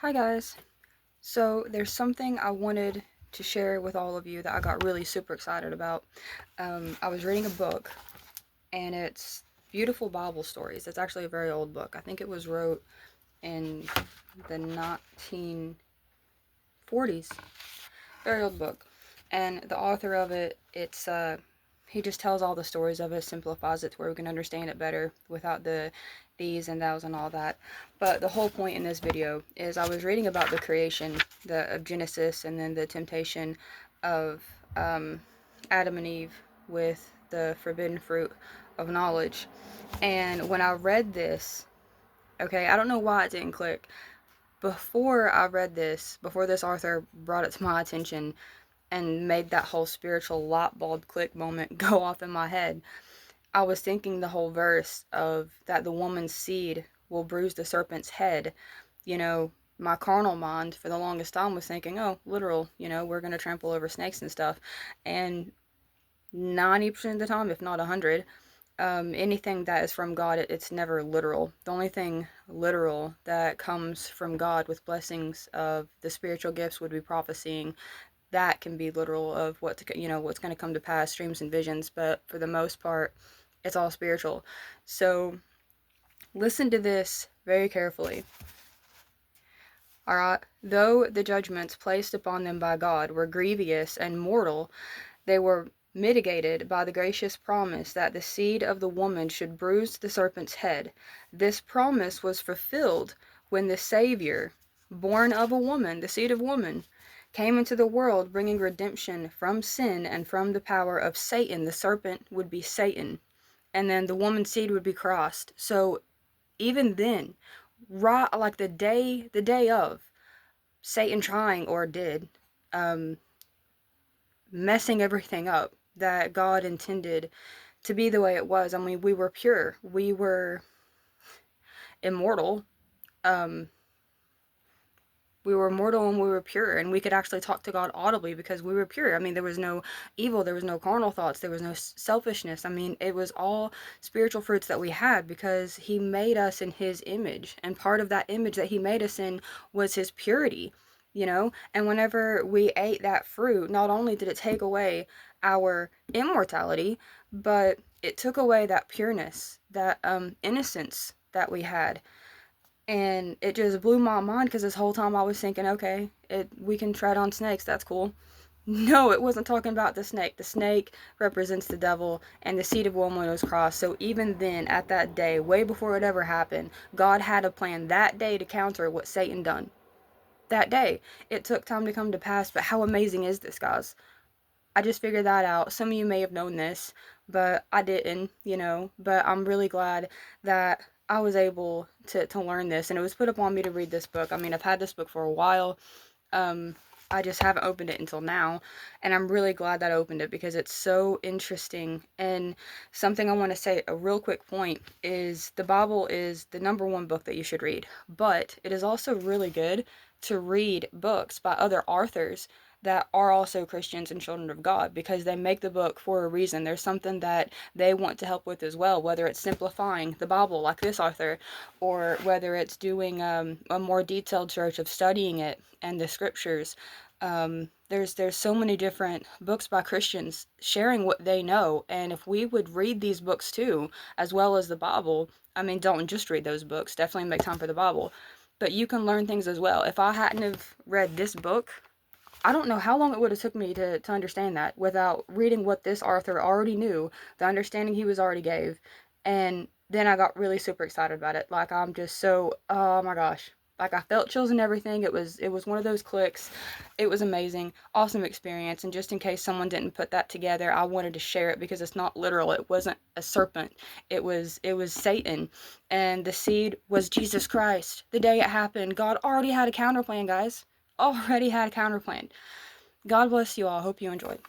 Hi guys. So there's something I wanted to share with all of you that I got really super excited about. I was reading a book and it's Beautiful Bible Stories. It's actually a very old book. I think it was wrote in the 1940s. Very old book. And the author of it, he just tells all the stories of it, simplifies it to where we can understand it better without the these and thous and all that. But the whole point in this video is I was reading about the creation of Genesis and then the temptation of Adam and Eve with the forbidden fruit of knowledge. And when I read this, okay, I don't know why it didn't click. Before this author brought it to my attention, and made that whole spiritual light bulb click moment go off in my head, I was thinking the whole verse of that the woman's seed will bruise the serpent's head. You know, my carnal mind for the longest time was thinking, oh, literal, we're going to trample over snakes and stuff. And 90% of the time, if not 100, anything that is from God, it's never literal. The only thing literal that comes from God with blessings of the spiritual gifts would be prophesying. That can be literal of what's going to come to pass, dreams and visions, but for the most part it's all spiritual. So listen to this very carefully. All right, though the judgments placed upon them by God were grievous and mortal, they were mitigated by the gracious promise that the seed of the woman should bruise the serpent's head. This promise was fulfilled when the Savior, born of a woman, the seed of woman, came into the world, bringing redemption from sin and from the power of Satan. The serpent would be Satan, and then the woman's seed would be Christ. So even then, right, like the day of Satan trying, or did, messing everything up that God intended to be the way it was. I mean, we were pure, we were immortal, we were mortal and we were pure, and we could actually talk to God audibly because we were pure. I mean, there was no evil, there was no carnal thoughts, there was no selfishness. I mean, it was all spiritual fruits that we had because He made us in His image, and part of that image that He made us in was His purity, And whenever we ate that fruit, not only did it take away our immortality, but it took away that pureness, that innocence that we had. And it just blew my mind because this whole time I was thinking, okay, we can tread on snakes, that's cool. No, it wasn't talking about the snake. The snake represents the devil, and the seed of woman was crossed. So even then, at that day, way before it ever happened, God had a plan that day to counter what Satan done. That day. It took time to come to pass, but how amazing is this, guys? I just figured that out. Some of you may have known this, but I didn't, But I'm really glad that I was able to learn this, and it was put upon me to read this book. I mean, I've had this book for a while. I just haven't opened it until now, and I'm really glad that I opened it because it's so interesting. And something I want to say, a real quick point, is the Bible is the #1 book that you should read, but it is also really good to read books by other authors that are also Christians and children of God, because they make the book for a reason. There's something that they want to help with as well, whether it's simplifying the Bible like this author, or whether it's doing a more detailed search of studying it and the scriptures. There's so many different books by Christians sharing what they know, and if we would read these books too, as well as the Bible, I mean, don't just read those books, definitely make time for the Bible, but you can learn things as well. If I hadn't have read this book, I don't know how long it would have took me to understand that without reading what this author already knew, the understanding he was already gave, and then I got really super excited about it. Like, I'm just so, oh my gosh. Like, I felt chills and everything. It was one of those clicks. It was amazing, awesome experience. And just in case someone didn't put that together, I wanted to share it because it's not literal. It wasn't a serpent. It was Satan, and the seed was Jesus Christ. The day it happened, God already had a counter plan, guys. Already had a counter plan. God bless you all. Hope you enjoyed.